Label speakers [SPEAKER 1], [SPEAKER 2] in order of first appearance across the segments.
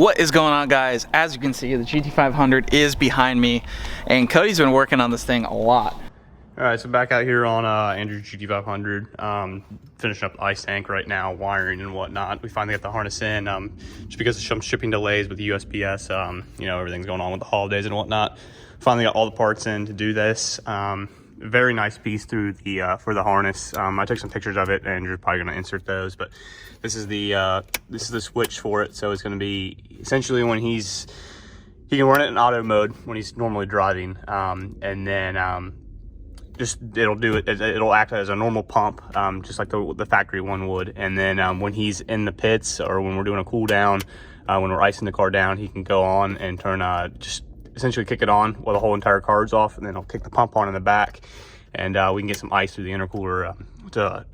[SPEAKER 1] What is going on, guys? As you can see, the GT500 is behind me, and Cody's been working on this thing a lot.
[SPEAKER 2] All right, so back out here on Andrew's GT500, finishing up the ice tank right now, wiring and whatnot. We finally got the harness in, just because of some shipping delays with the USPS. You know, everything's going on with the holidays and whatnot. Finally got all the parts in to do this. Very nice piece through the for the harness. I took some pictures of it, and you're probably going to insert those. But this is the switch for it. So it's going to be essentially when he can run it in auto mode when he's normally driving, and then just it'll act as a normal pump, just like the factory one would. And then when he's in the pits or when we're doing a cool down, when we're icing the car down, he can go on and turn just essentially kick it on while the whole entire car is off, and then I'll kick the pump on in the back, and we can get some ice through the intercooler to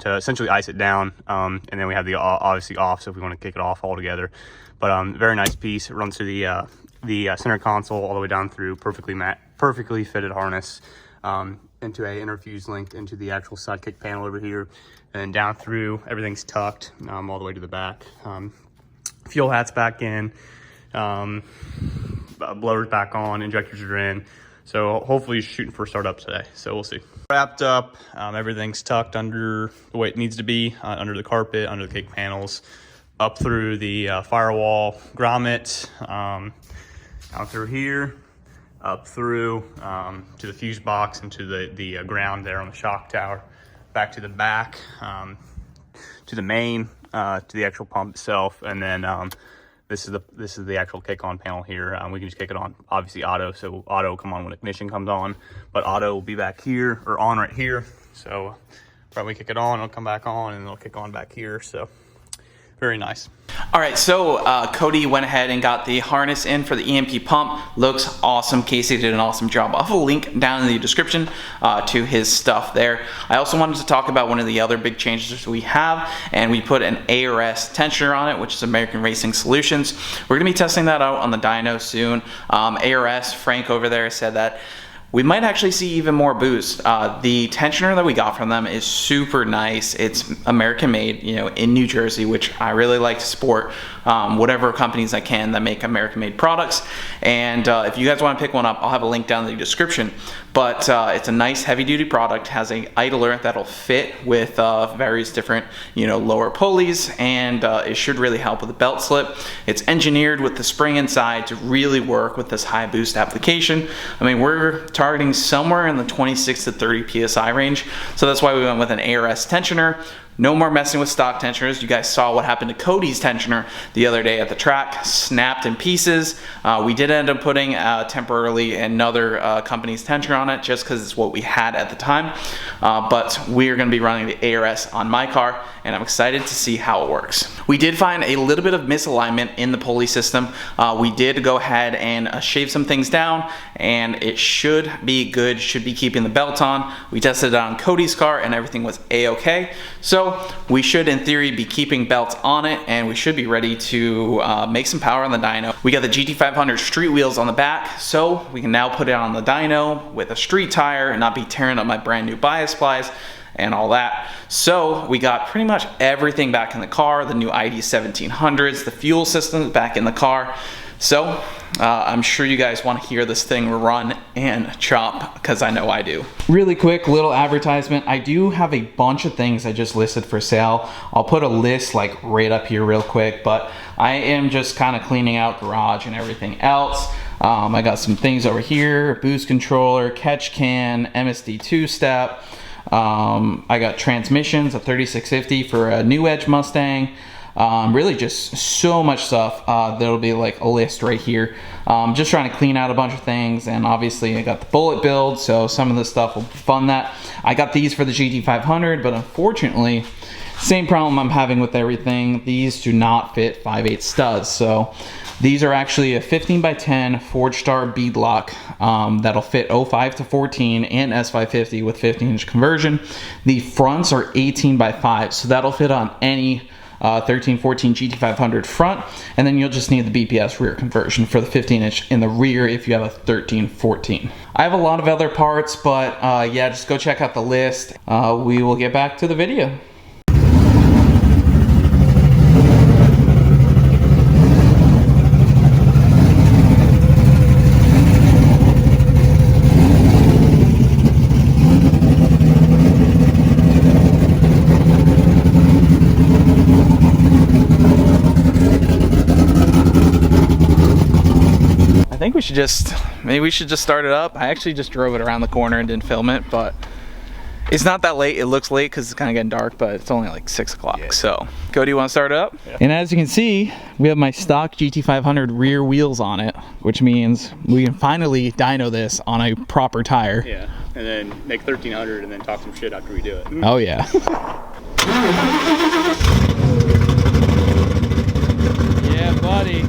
[SPEAKER 2] essentially ice it down. And then we have the obviously off, so if we want to kick it off altogether. But very nice piece. It runs through the center console all the way down through, perfectly fitted harness, into a interfuse linked into the actual side kick panel over here, and down through everything's tucked all the way to the back. Fuel hat's back in. Blowers back on, injectors are in, so hopefully he's shooting for startup today, so we'll see. Wrapped up, everything's tucked under the way it needs to be, under the carpet, under the kick panels, up through the firewall grommet, down through here, up through to the fuse box and to the ground there on the shock tower, back to the back, to the main, to the actual pump itself, and then this is the actual kick on panel here. We can just kick it on, obviously auto, so auto will come on when ignition comes on, but auto will be back here, or on right here. So right, we kick it on, it'll come back on, and it'll kick on back here. So very nice.
[SPEAKER 1] All right, so Cody went ahead and got the harness in for the EMP pump. Looks awesome. Casey did an awesome job. I'll have a link down in the description to his stuff there. I also wanted to talk about one of the other big changes we have, and we put an ARS tensioner on it, which is American Racing Solutions. We're going to be testing that out on the dyno soon. ARS, Frank over there, said that we might actually see even more boost. The tensioner that we got from them is super nice. It's American made, you know, in New Jersey, which I really like to support whatever companies I can that make American made products. And if you guys want to pick one up, I'll have a link down in the description. But it's a nice heavy duty product, has a idler that'll fit with various different, you know, lower pulleys, and it should really help with the belt slip. It's engineered with the spring inside to really work with this high boost application. I mean, we're targeting somewhere in the 26 to 30 PSI range. So that's why we went with an ARS tensioner. No more messing with stock tensioners. You guys saw what happened to Cody's tensioner the other day at the track, snapped in pieces. We did end up putting temporarily another company's tensioner on it just because it's what we had at the time. But we're going to be running the ARS on my car, and I'm excited to see how it works. We did find a little bit of misalignment in the pulley system. We did go ahead and shave some things down, and it should be good, should be keeping the belt on. We tested it on Cody's car, and everything was a-okay. So we should, in theory, be keeping belts on it, and we should be ready to make some power on the dyno. We got the GT500 street wheels on the back, so we can now put it on the dyno with a street tire and not be tearing up my brand new bias plies and all that. So we got pretty much everything back in the car, the new ID 1700s, the fuel system back in the car. So I'm sure you guys want to hear this thing run and chop, because I know I do. Really quick little advertisement. I do have a bunch of things I just listed for sale. I'll put a list like right up here real quick, but I am just kind of cleaning out garage and everything else. I got some things over here: boost controller, catch can, MSD two-step. I got transmissions, a 3650 for a new Edge Mustang. Really just so much stuff. There'll be like a list right here. Just trying to clean out a bunch of things, and obviously I got the bullet build, so some of this stuff will fund that. I got these for the GT500, but unfortunately, same problem I'm having with everything. These do not fit 5/8 studs, so these are actually a 15x10 Forge Star beadlock that'll fit 05 to 14 and S550 with 15-inch conversion. The fronts are 18x5, so that'll fit on any 1314 GT500 front, and then you'll just need the BPS rear conversion for the 15-inch in the rear if you have a 1314. I have a lot of other parts, but yeah, just go check out the list. We will get back to the video. think we should just start it up. I actually just drove it around the corner and didn't film it, but it's not that late. It looks late because it's kind of getting dark, but it's only like 6 o'clock. Yeah. So, Cody, you want to start it up? Yeah. And as you can see, we have my stock GT500 rear wheels on it, which means we can finally dyno this on a proper tire.
[SPEAKER 2] Yeah, and then make 1300 and then talk some shit after we do it.
[SPEAKER 1] Oh, yeah. Yeah, buddy.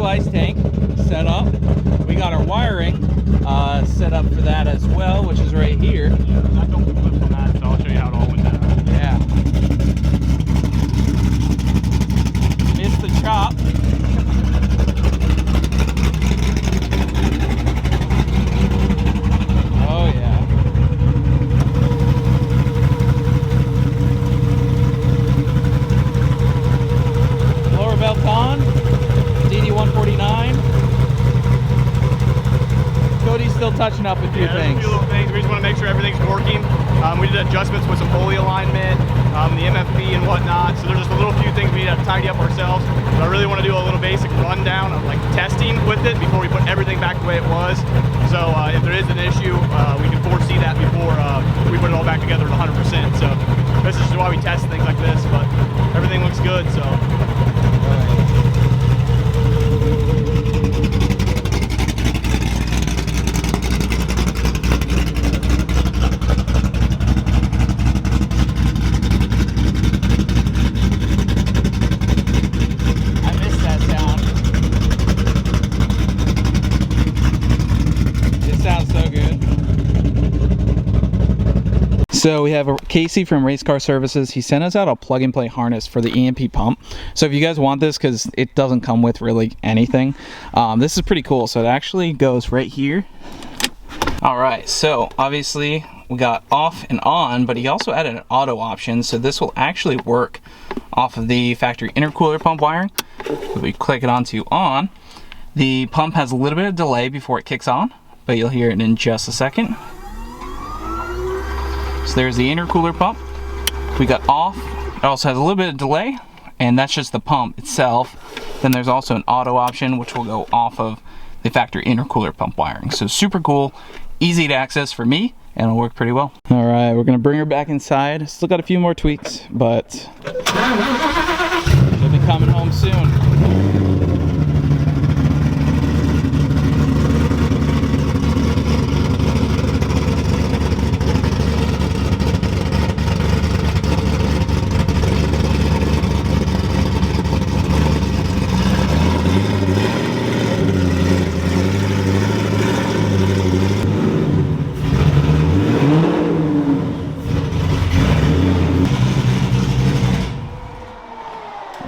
[SPEAKER 1] Ice tank set up. We got our wiring set up for that as well, which is right here.
[SPEAKER 2] Yeah, I don't put clips on that, so I'll show you how it all went down.
[SPEAKER 1] Yeah. Missed the chop. Oh yeah. Lower belt on. DD149. Cody's still touching up a few things.
[SPEAKER 2] A few little things. We just want to make sure everything's working. We did adjustments with some pulley alignment, the MFB and whatnot. So there's just a little few things we need to tidy up ourselves. But I really want to do a little basic rundown of like testing with it before we put everything back the way it was. So if there is an issue, we can foresee that before we put it all back together at 100%. So this is why we test things like this. But everything looks good. So.
[SPEAKER 1] So we have Casey from Race Car Services. He sent us out a plug-and-play harness for the EMP pump. So if you guys want this, because it doesn't come with really anything, this is pretty cool. So it actually goes right here. All right, so obviously we got off and on, but he also added an auto option. So this will actually work off of the factory intercooler pump wiring. If we click it onto on, the pump has a little bit of delay before it kicks on, but you'll hear it in just a second. So there's the intercooler pump. We got off. It also has a little bit of delay, and that's just the pump itself. Then there's also an auto option, which will go off of the factory intercooler pump wiring. So super cool, easy to access for me, and it'll work pretty well. All right, we're gonna bring her back inside. Still got a few more tweaks, but she'll be coming home soon.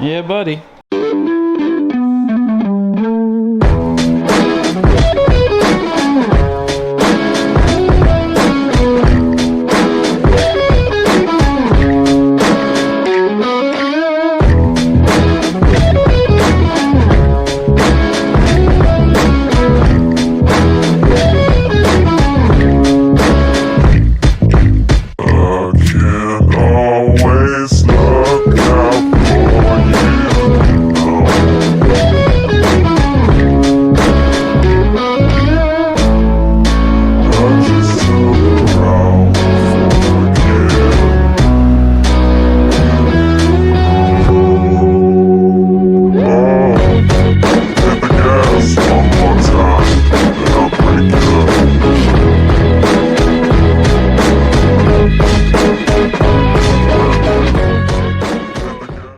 [SPEAKER 1] Yeah, buddy.